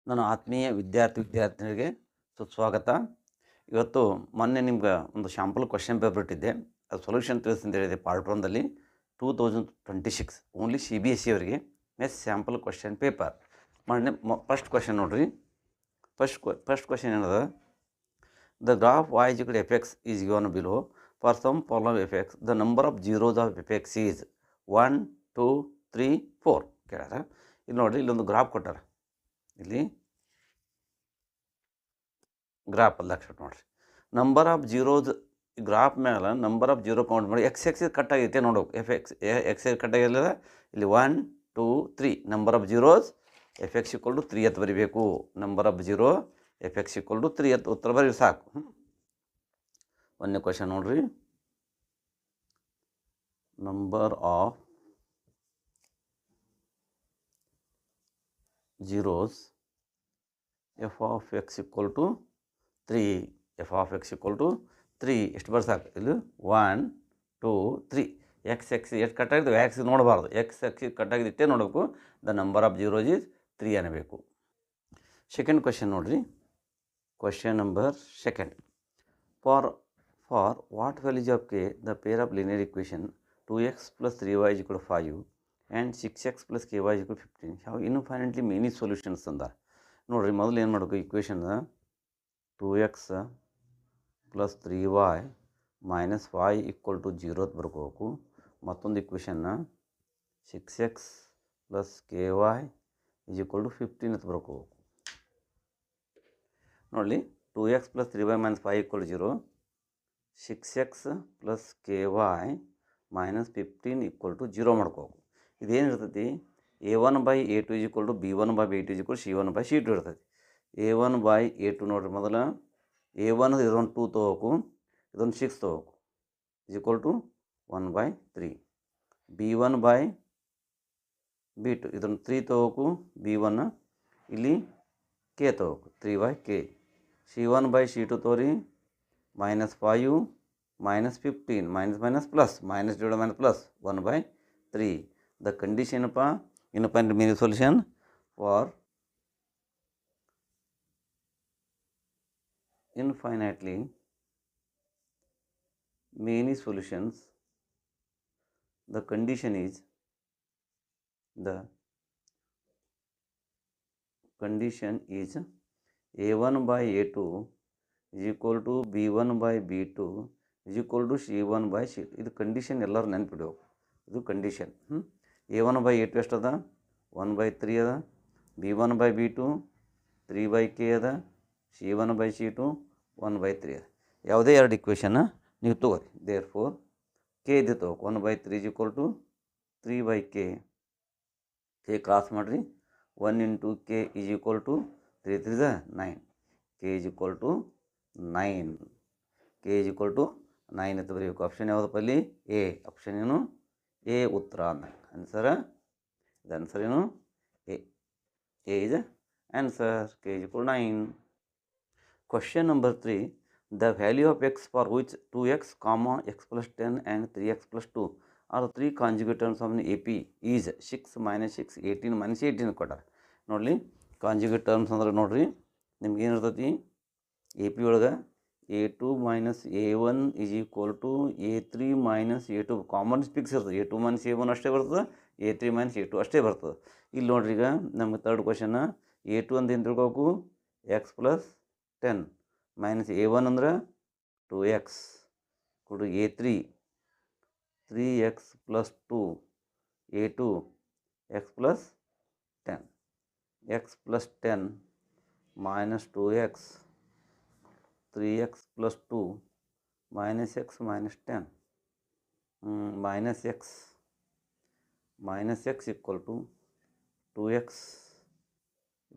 ನನ್ನ ಆತ್ಮೀಯ ವಿದ್ಯಾರ್ಥಿನಿಯರಿಗೆ ಸುಸ್ವಾಗತ. ಇವತ್ತು ಮೊನ್ನೆ ನಿಮ್ಗೆ ಒಂದು ಶಾಂಪಲ್ ಕ್ವಶನ್ ಪೇಪರ್ ಇಟ್ಟಿದ್ದೆ, ಅದು ಸೊಲ್ಯೂಷನ್ ತಿಳಿಸಿ ಅಂತ ಹೇಳಿದೆ ಪಾರ್ಟ್ 1ದಲ್ಲಿ 2026 ಓನ್ಲಿ CBSE ಅವರಿಗೆ ಮೆಸ್ ಸ್ಯಾಂಪಲ್ ಕ್ವಶನ್ ಪೇಪರ್. ಮೊನ್ನೆ ಫಸ್ಟ್ ಕ್ವಶನ್ ನೋಡ್ರಿ. ಫಸ್ಟ್ ಕ್ವಶನ್ ಏನದ, the graph y is equal to fx is given below. For some following fx, the number of zeros of fx is 1, 2, 3, 4 ಕೇಳ್ಯಾರ. ಇಲ್ಲಿ ನೋಡ್ರಿ, ಇಲ್ಲೊಂದು graph ಕೊಟ್ಟಾರ. ಇಲ್ಲಿ graph ಅಲ್ಲಿ ಅಕ್ಷರ ನೋಡ್ರಿ, ನಂಬರ್ ಆಫ್ ಜೀರೋಸ್ ಗ್ರಾಫ್ ಮೇಲೆ ನಂಬರ್ ಆಫ್ ಜೀರೋ ಕೌಂಟ್ ಮಾಡಿ X cut ಆಗೈತೆ ನೋಡ್ಬೇಕು. ಎಕ್ಸ್ ಕಟ್ ಆಗಿಲ್ಲ, ಇಲ್ಲಿ 1, 2, 3 ನಂಬರ್ ಆಫ್ ಜೀರೋಸ್ fx = 3 ಅಂತ ಬರಿಬೇಕು. ನಂಬರ್ ಆಫ್ ಜೀರೋ fx = 3 ಅಂತ ಉತ್ತರ ಬರೀ ಸಾಕು. ಒಂದನೇ ಕ್ವಶನ್ ನೋಡ್ರಿ, number of zeros f of x = 3. f of x = 3 ಎಷ್ಟು ಬರ್ ಸಾಕು. ಇಲ್ಲಿ 1, 2, 3 ಎಕ್ಸ್ ಎಷ್ಟು ಕಟ್ಟಾಗಿದ್ದು ಎಕ್ಸ್ ನೋಡಬಾರ್ದು, ಎಕ್ಸ್ ಕಟ್ಟಾಗಿದ್ದು ಇಷ್ಟೇ ನೋಡಬೇಕು. The number of zeros is 3 ಅನ್ನಬೇಕು. ಸೆಕೆಂಡ್ ಕ್ವಶನ್ ನೋಡ್ರಿ, question number second. For what values of K the pair of linear equation 2x + 3y = 5 and 6x + ky = 15 have infinitely many solutions ಅಂದ. ನೋಡಿರಿ, ಮೊದಲು ಏನು ಮಾಡಬೇಕು, ಇಕ್ವೇಷನ್ 2x + 3y - 5 = 0 ಅಂತ ಬರ್ಕೋಬೇಕು. ಮತ್ತೊಂದು ಇಕ್ವೇಷನ್ನ 6x + ky = 15 ಅಂತ ಬರ್ಕೋಬೇಕು. ನೋಡಿ, 2x + 3y - 5 = 0, 6x + ky - 15 = 0 ಮಾಡ್ಕೋಬೇಕು. ಇದೇನಿರ್ತೈತಿ, a1/a2 = b1/b2 = c1/c2 ಇರ್ತೈತಿ. a1/a2 ನೋಡ್ರಿ, ಮೊದಲು a1 ಇದೊಂದು 2 ತೊಗೋಬೇಕು, ಇದೊಂದು 6 ತೊಗೋಬೇಕು, = 1/3. b1/b2 ಇದೊಂದು 3 ತೊಗೋಬೇಕು, b1 ಇಲ್ಲಿ k ತೊಗೋಬೇಕು, 3/k. c1/c2 ತೋರಿ -5 -15 -+, 1/3. The condition infinite many solution for infinitely many solutions. The condition is a1/a2 = b1/b2 = c1/c2. ಇದು ಕಂಡೀಷನ್ ಎಲ್ಲರೂ ನೆನ್ಪಿಡಬೇಕು. ಇದು ಕಂಡೀಷನ್. a1/a2 ಎಷ್ಟದ, 1/3 ಅದ, b1/b2 3/k ಅದ, c1/c2 1/3 ಅದ. ಯಾವುದೇ ಎರಡು ಇಕ್ವೇಷನ್ನ ನೀವು ತಗೋರಿ. ದೇರ್ ಫೋರ್ ಕೆ ಇದು ತಗೋಬೇಕು, 1/3 = 3/k. ಕೆ ಕ್ರಾಸ್ ಮಾಡಿರಿ, 1 × k = 3 3 9, k = 9. k = 9 ಅಂತ ಬರೀಬೇಕು. ಆಪ್ಷನ್ ಯಾವುದಪ್ಪ ಇಲ್ಲಿ, ಎ. ಆಪ್ಷನ್ ಏನು, ಎ ಉತ್ತರ ಅನ್ನಕ್ಕೆ. ಆನ್ಸರ್ ಇದು, ಆನ್ಸರ್ ಏನು, A. A is answer. k = 9. Question number 3, the value of x for which 2x, x + 10 and 3x + 2 are 3 conjugate terms of AP is 6 - 6 18 - 18 ಕೊಟ್ಟಾರೆ. ನೋಡಲಿ, ಕಾಂಜುಗೇಟ್ ಟರ್ಮ್ಸ್ ಅಂದ್ರೆ ನೋಡ್ರಿ, ನಿಮ್ಗೆ ಏನಿರ್ತೈತಿ AP ಒಳಗೆ a2 - a1 = a3 - a2 common fix ಇರ್ತದೆ. a2 - a1 ಅಷ್ಟೇ ಬರ್ತದೆ, a3 - a2 ಅಷ್ಟೇ ಬರ್ತದೆ. ಇಲ್ಲಿ ನೋಡ್ರಿ, ಈಗ ನಮ್ಗೆ ಥರ್ಡ್ ಕ್ವಶನ್, a2 ಅಂತ ಏನು ತಿಳ್ಕೊಬೇಕು, x + 10 - a1 ಅಂದ್ರೆ 2x = a3 3x + 2 a2 x + 10 x + 10 - 2x 3x + 2 - x - 10 -x = 2x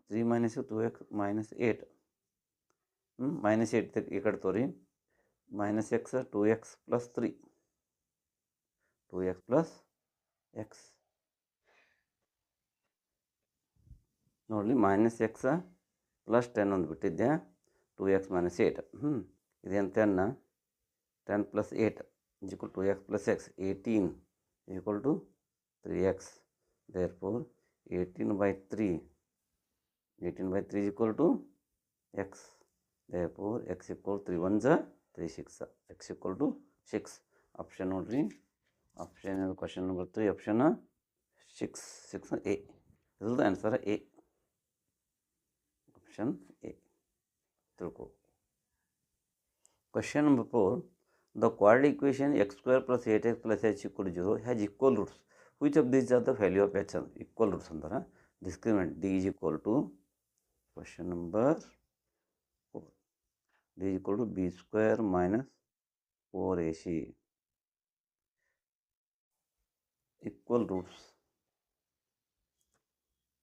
3 - 2x -8 -8 ಈ ಕಡೆ ತೋರಿ, -x 2x + 3 2x + x ನೋಡಲಿ, -x + 10 ಒಂದು ಬಿಟ್ಟಿದ್ದೆ, 2x - 8. ಇದೇನು 10 + 8 = 2x + x 18 = 3x. Therefore 18/3 18/3 is equal to x. Therefore x equal 3 1s 3 6. X equal to 6. Option ನೋಡ್ರಿ. Option question number 3. Option 6. 6 A. This is the answer A. Option A. ತಿಳ್ಕೊ. Question number 4. The quadratic equation x square plus 8x plus h equal to 0 has equal roots. Which of these are the value of h? Equal roots ಅಂತಾರೆ. Discriminant d is equal to question number 4. d is equal to b square minus 4ac. Equal roots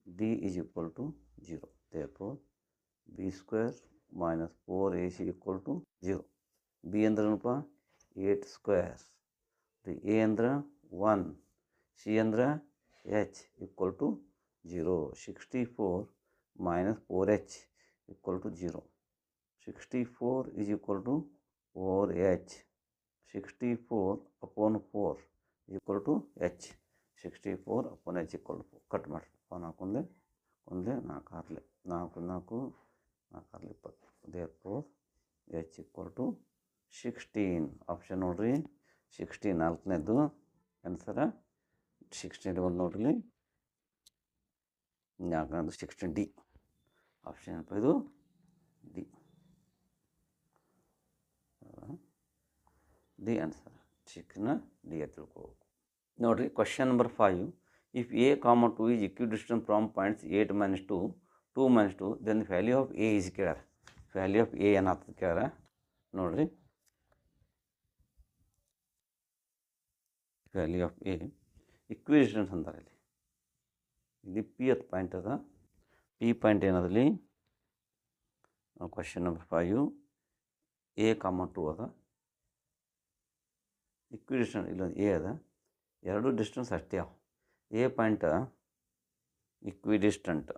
d is equal to 0. Therefore b square minus 4ac equal to 0. b ಅಂದ್ರನಪ್ಪ 8 square, a ಅಂದ್ರೆ 1, c ಅಂದ್ರೆ h equal to 0. 64 minus 4h equal to 0. 64 is equal to 4h. 64 upon 4 equal to h. 64 upon h equal to 4. Cut ಮಾಡಿ. 4 ಒಂದೇ 4 Harley 4 4 4 Harley 20. therefore h equal to 16. Option ನೋಡ್ರಿ 16 ನಾಲ್ಕನೇದು ಆನ್ಸರ 16 ಒಂದು ನೋಡ್ರಿ 4ನೇದು 16 D. Option ಏನಪ್ಪ ಇದು ಡಿ. ಡಿ ಆನ್ಸರ್ ಚಿಕ್ಕನ ಡಿ ತಿಳ್ಕೋ. ನೋಡ್ರಿ question number 5. If a, 2 is equidistant from points 8 minus 2, 2 minus 2, then the value of a is ಕೇಳ್ಯಾರ. ವ್ಯಾಲ್ಯೂ ಆಫ್ ಎ ಏನಾಗ್ತದೆ ಕೇಳ್ಯಾರ. ನೋಡ್ರಿ ವ್ಯಾಲ್ಯೂ ಆಫ್ ಎ ಇಕ್ವಿಡಿಸ್ಟೆನ್ಸ್ ಅಂತಾರೆ. ಇಲ್ಲಿ ಪಿ ಅತ್ ಪಾಯಿಂಟ್ ಅದ. ಪಿ ಪಾಯಿಂಟ್ ಏನದಲ್ಲಿ ಕ್ವಶನ್ ನಂಬರ್ 5 a, 2 ಅದ. ಇಕ್ವಿಡಿಸ್ಟೆನ್ಸ್ ಇಲ್ಲೊಂದು ಎ ಅದ. ಎರಡು ಡಿಸ್ಟೆನ್ಸ್ ಅಷ್ಟೇ ಅವ. A point equidistant.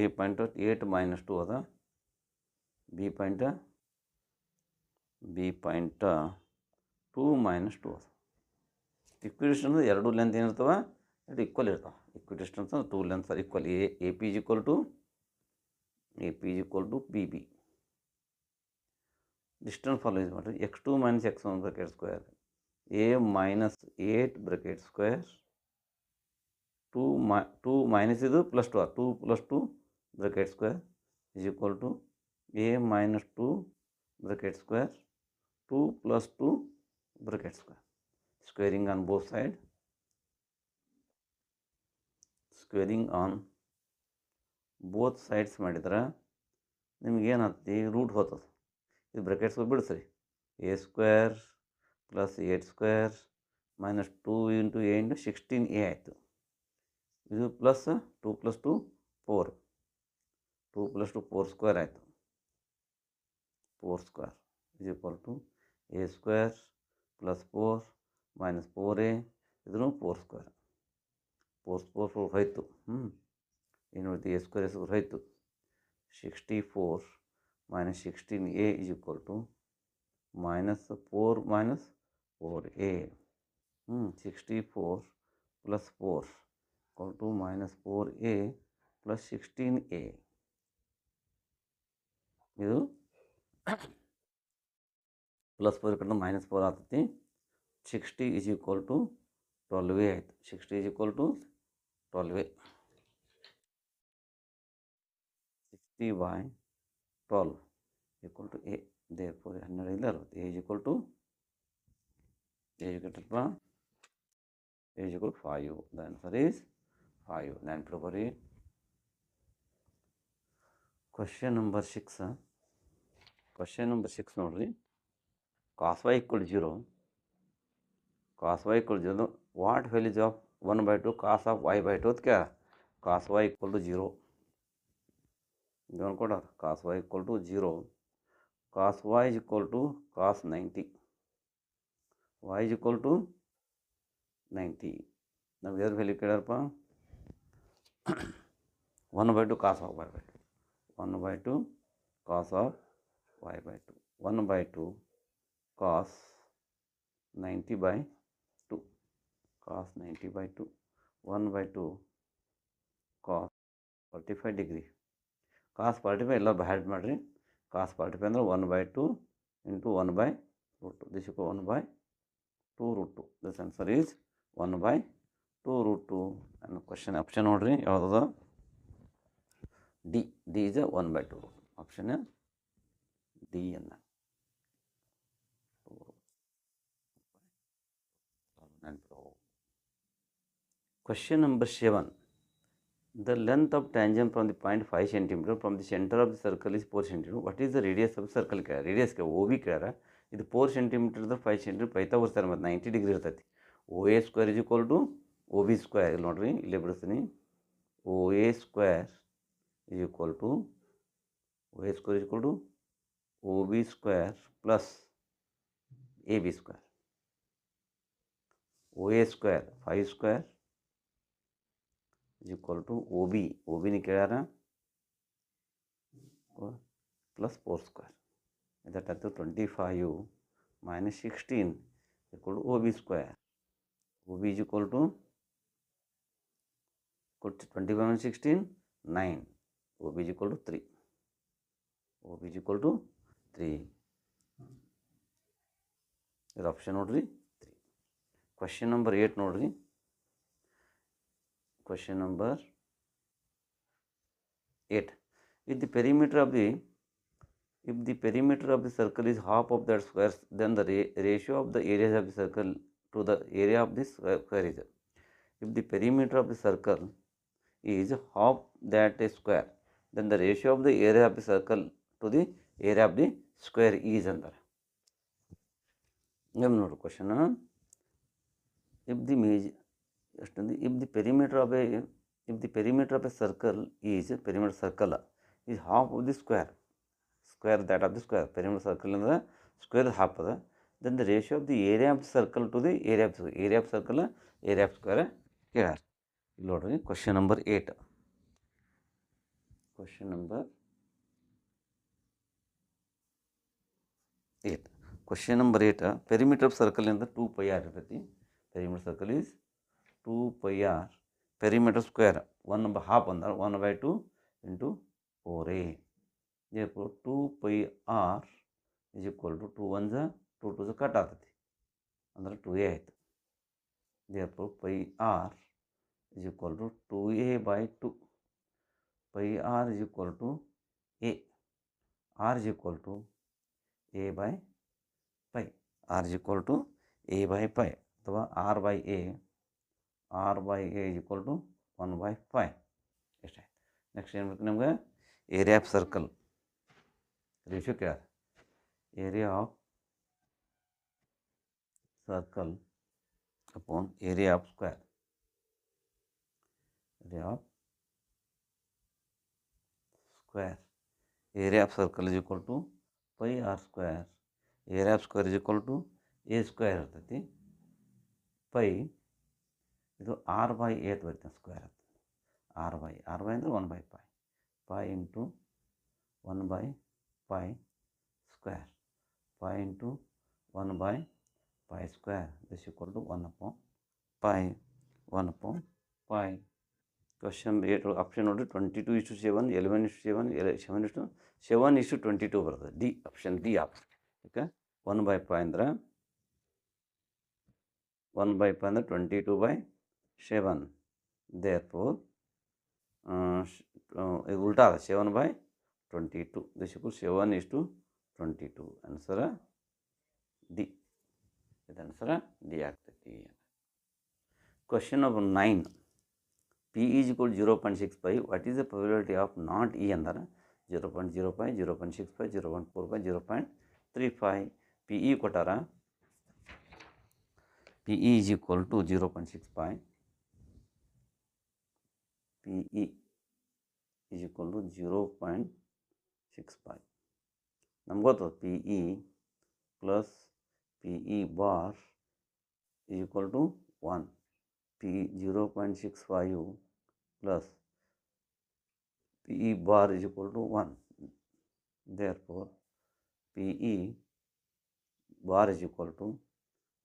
A point 8 minus 2 ಅದ. ಬಿ ಪಾಯಿಂಟ್ 2 minus 2 ಅದ. ಇಕ್ವಿಡಿಸ್ಟೆನ್ಸ್ ಎರಡು ಲೆಂತ್ ಏನಿರ್ತವೆ ಎರಡು ಈಕ್ವಲ್ ಇರ್ತಾವೆ. ಇಕ್ವಿಡಿಸ್ಟೆನ್ಸ್ ಅಂದ್ರೆ 2 lengths are equal. A P is equal to B B. Distance follow use ಮಾಡಿರಿ. x2 minus x1 bracket square, a minus 8 bracket square, 2 minus ಇದು plus 2 2 plus 2 bracket square is equal to a minus 2 bracket square 2 plus 2 bracket square. Squaring on both side. Squaring on both sides ಮಾಡಿದ್ರೆ ನಿಮ್ಗೇನಾಗ್ತದೆ root ಹೋಗ್ತದೆ. ಇದು brackets ಬಿಡಿಸ್ರಿ. A square plus 8 square minus 2 into A into 16a ಆಯಿತು. ಇದು plus 2 plus 2 4, 2 plus 2 4 square ಆಯಿತು. 4 square is equal to a square plus 4 minus 4a ಇದನ್ನು 4 square. 4 4 ಹೋಯ್ತು. ಏನು ನೋಡ್ತೀವಿ ಎ ಸ್ಕ್ವೇರ್ ಹೋಯ್ತು. 64 minus 16a is equal to minus 4 minus 4a. 64 plus 4 equal to minus 4a plus 16a. ಇದು plus 4 ಕಡೆ minus 4 ಆಗ್ತೈತಿ. 60 is equal to 12a ಆಯಿತು. 60 is equal to 12a. 60 by 12 equal to a. therefore 12 ಇಲ್ಲ 60. a is equal to a is equal to 5. the answer is 5. ನೆನಪಿಟ್ಕೋರಿ. Question number 6. Question number 6 ನೋಡ್ರಿ. cos y equal to 0. cos y equal to 0. What values of 1/2 cos of y by 2 ಅದಕ್ಕೆ cos y equal to 0 ಇದನ್ನು ಕೊಡೋರು. cos y equal to 0. cos y is equal to cos 90. y is equal to 90. ನಾವು ಯಾರು value ಕೇಳ್ಯಾರಪ್ಪ 1/2 cos of y by 2. 1/2 cos of y by 2. 1/2 cos 90 by 2. cos 90 by 2. 1/2 cos 45 degree. ಕಾಸ್ 45 ಎಲ್ಲ had ಮಾಡಿರಿ. ಕಾಸ್ 45 ಅಂದರೆ 1/2 into 1/√2. This equal 1/2√2. This answer is 1/2√2. ಅನ್ನೋ question option ನೋಡಿರಿ ಯಾವುದದ, D is 1/2. Option D ಅನ್ನ. Question number 7. The length of tangent from the point 5 cm from the center of the circle is 4 cm. What is the radius of circle? Radius OB ಕೇಳ್ಯಾರ. ಇದು 4 cm 5 cm ಪೈತಾ ಬರ್ತಾರೆ ಮತ್ತು 90 degree ಇರ್ತೈತಿ. OA square is equal to OB square. ಇಲ್ಲಿ ನೋಡ್ರಿ, ಇಲ್ಲೇ ಬಿಡಿಸ್ತೀನಿ. OA square is equal to OB square plus AB square. OA square 5 square is equal to OB ni ಕೇಳ್ಯಾರ plus 4 square. That is 25 minus 16 equal to OB square. OB is equal to 25 minus 16 9. OB is equal to 3. OB is equal to 3. This option ನೋಡ್ರಿ 3. Question number 8 ನೋಡ್ರಿ. Question number 8. If the perimeter of the circle is half of that square, then the ratio of the areas of the circle to the area of this square is. If the perimeter of the circle is half that square, then the ratio of the area of the circle to the area of the square is ಅಂತಾರೆ. ಏನು ನೋಡು question. If the perimeter of a circle is half of the square that of the square. Perimeter circle ಅಂದರೆ square half ಅದ. Then the ratio of the area of the circle to the area of the square. Area of circle area of square ಕೇಳ್ಯಾರ. ಇಲ್ಲಿ ನೋಡ್ರಿ question number 8. Question number 8. Question number 8. Perimeter of circle in the 2 pi r ಇರ್ತೈತಿ. Perimeter circle is 2 pi r. Perimeter square 1/2 ಅಂದ್ರೆ 1/2 into 4a. Therefore 2 pi r is equal to 2 1s 2 2s cut ಆಗ್ತೈತಿ ಅಂದ್ರೆ 2a ಆಯಿತು. Therefore pi r is equal to 2a/2. Pi r is equal to a. R is equal to a by pi. R is equal to a by pi ಅಥವಾ r by a is equal to 1/5. ಎಷ್ಟಾಯ್ತು. Next ಏನು ಬೇಕು ನಮ್ಗೆ, area of circle ratio ಕೇಳ. Area of circle upon area of square. Area of square. Area of circle is equal to pi r square. Area of square is equal to a square ಇರ್ತೈತಿ. Pi ಇದು r by a ಬರ್ತದೆ square. r by ಅಂದರೆ 1/5. pi into 1/5 square. pi into 1/5 square this equal to 1/5. Question 8 option ನೋಡಿರಿ. 22:7, 11:7, 7:22 ಬರ್ತದೆ. D option D option. Okay. 1/5 ಅಂದ್ರೆ 22/7. Therefore ಇದು ಉಲ್ಟಾ ಅದ 7/22. This equal 7:22. Answer D. ಇದು ಆನ್ಸರ ಡಿ ಆಗ್ತೈತಿ. Question number 9. P is equal to 0.65. What is the probability of not E ಅಂದರೆ 0.05, 0.65, 0.45, 0.35. PE ಕೊಟ್ಟಾರ. PE is equal to 0.65. PE is equal to 0.65. ನಮ್ಗೆ ಗೊತ್ತು PE plus PE bar is equal to 1. P 0.65 plus PE bar is equal to 1. Therefore, PE bar is equal to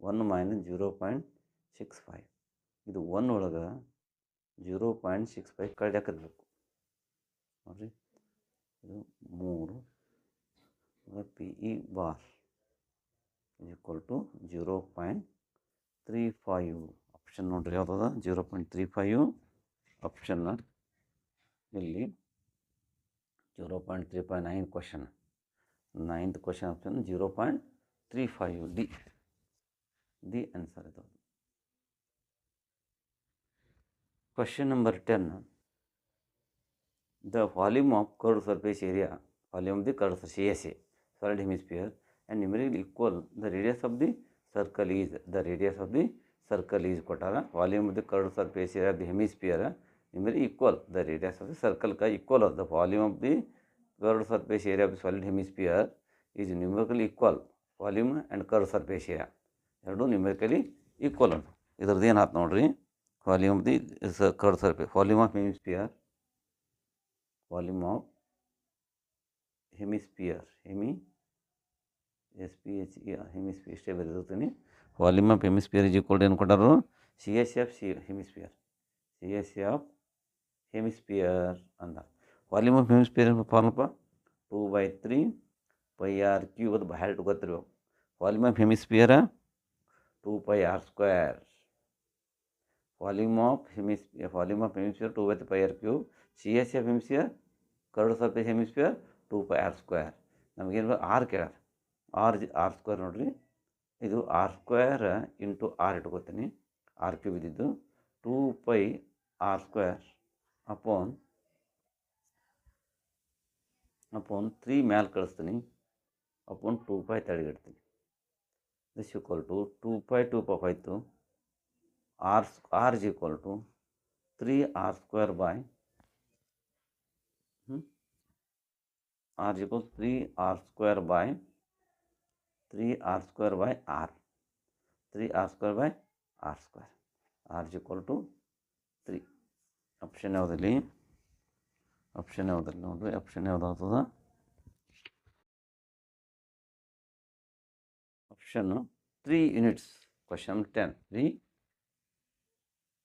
1 minus 0.65. ಇದು 1 ಒಳಗೆ 0.65 ಕಳೆದಾಕಬೇಕು. ನೋಡಿರಿ, ಇದು 3 P E bar is equal to 0.35. Option ನೋಡಿರಿ ಯಾವುದದ 0.35 ಆಪ್ಷನ್ನ. ಇಲ್ಲಿ 0.359 question, 9th question option 0.35 D answer ಇದು. Question number 10. The volume of curved surface area, volume of the curved surface CSA, solid hemisphere, and numerically equal the radius of the circle is. The radius of the circle is ಕೊಟ್ಟಾರ. Volume of the curved surface area of the hemisphere numerically equal the radius of the circle का equal of the volume of the curved surface area of the solid hemisphere is numerically equal. Volume and curved surface area ಎರಡು numerically equal ಅಂತ. ಇದ್ರದ್ದು ಏನಾಯ್ತು ನೋಡ್ರಿ, volume of the curved surface, volume of hemisphere, volume of hemisphere, hemisphere ಇಷ್ಟೇ ಬರೆದಿರ್ತೀನಿ. Volume of hemisphere is equal ಏನು ಕೊಟ್ಟರು, C S F hemisphere ಅಂದ. ವಾಲ್ಯೂಮ್ ಆಫ್ ಹೆಮಿಸ್ಪಿಯರ್ ಫಾರ್ಮಪ್ಪ 2/3 ಪೈ ಆರ್ ಕ್ಯೂಬ್, ಅದು ಬಹಳ ಗೊತ್ತಿರ್ಬೇಕು. Volume of hemisphere 2πr². Volume of hemisphere 2/3 pi r cube. C S F hemisphere, curved surface hemisphere 2πr². ನಮಗೇನು r ಕೇಳ್ಯಾರ, r square ನೋಡಿರಿ, ಇದು r² into r ಇಟ್ಕೋತೀನಿ, ಆರ್ ಕ್ಯೂಬ್ ಇದ್ದಿದ್ದು 2πr² ಅಪೋನ್ 3 ಮ್ಯಾಲೆ ಕಳಿಸ್ತೀನಿ, ಅಪೋನ್ 2π ತೆಳಗಿಡ್ತೀನಿ. ದಿಸ್ ಈಕ್ವಲ್ ಟು 2π ಹೋಯ್ತು. R is equal to 3r² by r is equal to 3r² by r. 3r² by r square. r is equal to 3. Option ಯಾವುದಲ್ಲಿ ನೋಡ್ರಿ, option ಯಾವುದಾಗ್ತದ, ಆಪ್ಷನ್ನು 3 units. Question 10 3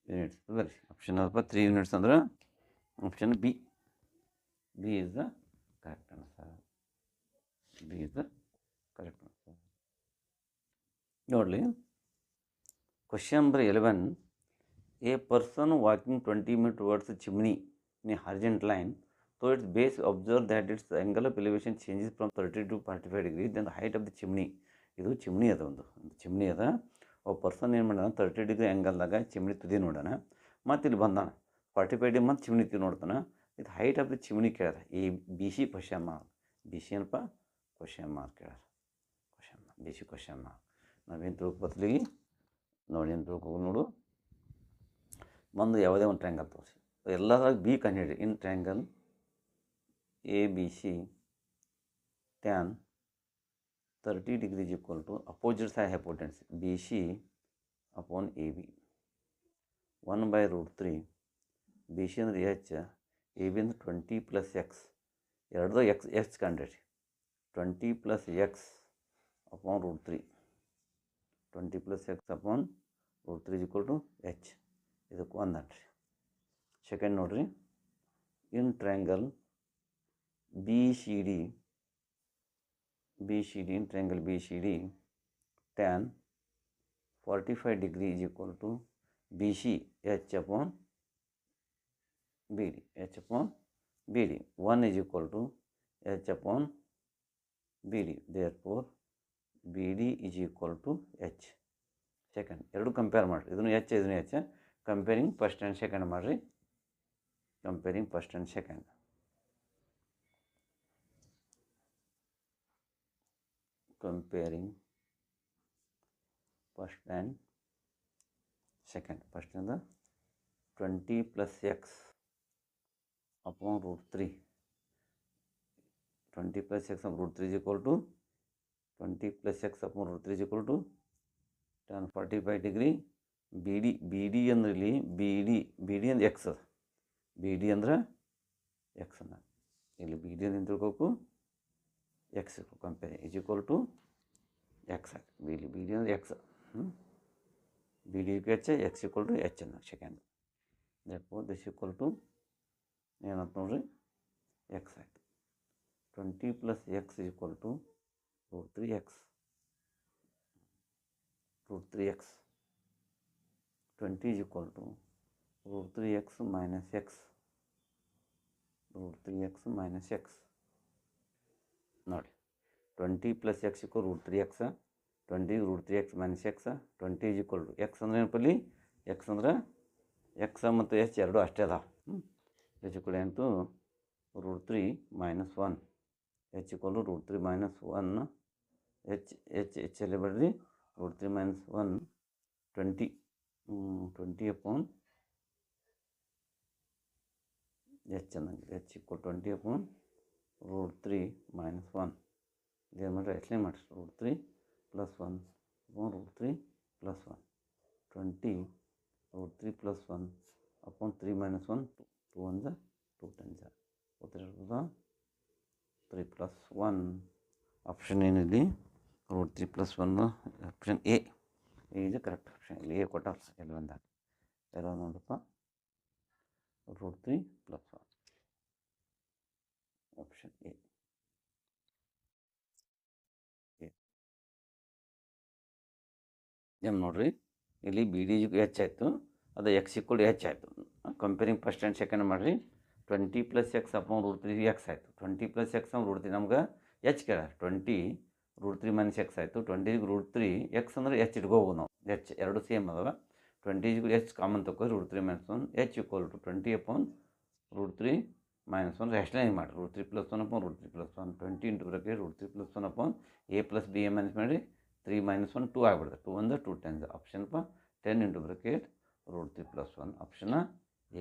units ಬರ್ರಿ. Option ಯಾವ್ದಪ್ಪ, 3 units ಅಂದ್ರೆ option B is the correct answer. ನೋಡಲಿ, question number 11. A person walking 20 minutes towards the chimney in a horizontal line, so its base observe that its angle of elevation changes from 30 to 45 degrees than the height of the chimney. ಇದು chimney ಅದ, ಒಂದು chimney ಅದ. ಒಬ್ಬ person ಏನು ಮಾಡೋಣ, 30 degree ಆ್ಯಂಗಲ್ದಾಗ chimney ತುದಿ ನೋಡೋಣ, ಮತ್ತು ಇಲ್ಲಿ ಬಂದಾನ 45 ಡಿಗ್ರಿ ಮತ್ತು ಚಿಮ್ನಿ ತುದಿ ನೋಡ್ತಾನೆ. ಇದು ಹೈಟ್ ಆಫ್ ದ ಚಿಮ್ನಿ ಕೇಳ್ಯಾರ. ಈ B C question mark, B C ಏನಪ್ಪ ಕ್ವಶನ್ ಮಾರ್ಕ್ ಕೇಳ್ಯಾರ, ಬಿ ಸಿ ಕ್ವಶನ್ ಮಾರ್ಕ್. ನಾವೇನು ತಿಳ್ಕೊಬತ್ಲಿಗೆ ನೋಡಿ, ಏನು ತಿಳ್ಕೊ ನೋಡು. ಒಂದು ಯಾವುದೇ ಒಂದು ಟ್ರ್ಯಾಂಗಲ್ ತೋರಿಸಿ, ಎಲ್ಲದ್ರಾಗ ಬಿ ಕಂಡುಹಿಡಿ. In triangle A B C tan 30 degrees equal to opposite side hypotenuse BC upon AB 1/√3. BC ಅಂದರೆ H, AB ಅಂದರೆ 20 + x, ಎರಡದು x ಕಂಡಿರಿ. 20 + x upon √3, 20 + x upon √3 is equal to H. ಇದಕ್ಕೆ ಒಂದನ್ರಿ. ಸೆಕೆಂಡ್ ನೋಡ್ರಿ, in triangle BCD in triangle BCD tan 45 degree is equal to BC H upon BD. 1 is equal to H upon BD. Therefore BD is equal to H. Second, ಎರಡು compare ಮಾಡಿರಿ, ಇದನ್ನು H ಇದನ್ನು H. Comparing first and second ಮಾಡಿರಿ, comparing first and second. Comparing first and second. First in the 20 + x upon √3. 20 + x upon √3 is equal to 20 + x upon √3 is equal to tan 45 degree. BD ಅಂದ್ರೆ ಇಲ್ಲಿ BD ಅಂದ್ರೆ x, BD ಅಂದ್ರೆ x ಅನ್ನ ಇಲ್ಲಿ BD ಅಂತ ತಿಳ್ಕೋಬೇಕು, x compare is equal to x. BD ಅಂದರೆ x, BD H, x equal to H ಅನ್ನ second. Therefore this equal to ಏನಂತ ನೋಡ್ರಿ, ಎಕ್ಸ್ ಆಯಿತು. 20 + x = √3x. √3x. 20 = √3x - x. √3x - x. ನೋಡಿ 20 + x = √3x. 20 √3x - x. 20 = x ಅಂದರೆ ಏನಪ್ಪಲ್ಲಿ x ಅಂದ್ರೆ x ಮತ್ತು h ಎರಡು ಅಷ್ಟೇ ಅದ. h ಕೂಡ ಅಂತೂ √3 - 1. h = √3 - 1. h ಅಲ್ಲಿ ಬರ್ರಿ √3 - 1 20. 20/h ಅನ್ನಂಗಿದೆ. h = 20/√3 - 1. ಇದೇನು ಮಾಡಿರಿ ಎಕ್ಸ್ಪ್ಲೇನ್ ಮಾಡಿರಿ. √3 + 1 √3 + 1. 20 √3 + 1 3 - 1 2 1 2 10 ಗೊತ್ತಿರ್ಬೋದಾ. 3 + 1 ಆಪ್ಷನ್ ಏನಿದೆ √3 + 1 ಆಪ್ಷನ್ ಎ ಇದು ಕರೆಕ್ಟ್ ಆಪ್ಷನ್. ಇಲ್ಲಿ ಎ ಕೊಟ್ಟ ಎಲ್ಲಿ ಬಂದಾಗ ಎಲ್ಲ ನೋಡಪ್ಪ. √3 + 1 ಆಪ್ಷನ್ ಎ. ಏನು ನೋಡ್ರಿ ಇಲ್ಲಿ ಬಿ ಡಿ h ಆಯಿತು, ಅದು x = h ಆಯಿತು. ಕಂಪೇರಿಂಗ್ ಫಸ್ಟ್ ಆ್ಯಂಡ್ ಸೆಕೆಂಡ್ ಮಾಡಿರಿ. 20 + x / √3x ಆಯಿತು. 20 + x / √3 ನಮ್ಗೆ h ಕೇಳ್ಯಾರ. 20 √3 - x ಆಯಿತು. 20 √3 x ಅಂದ್ರೆ h ಇಟ್ಕೋಬೋದು ನಾವು. h ಎರಡು ಸೇಮ್ ಅದಾವ. 20 h ಕಾಮನ್ ತಗೋ √3 - 1 h = 20/√3 - 1 ರೆಸ್ಟ್ಲೈನ್ ಮಾಡಿ. √3 + 1 √3 + 1 20 × √3 + 1 a + b ಮೈನಸ್ ಮಾಡಿ 3 - 1 2 ಆಗಿಬಿಡುತ್ತೆ. 2 1 2 10 ಆಪ್ಷನ್ 10 × √3 + 1 ಆಪ್ಷನ್ ಎ.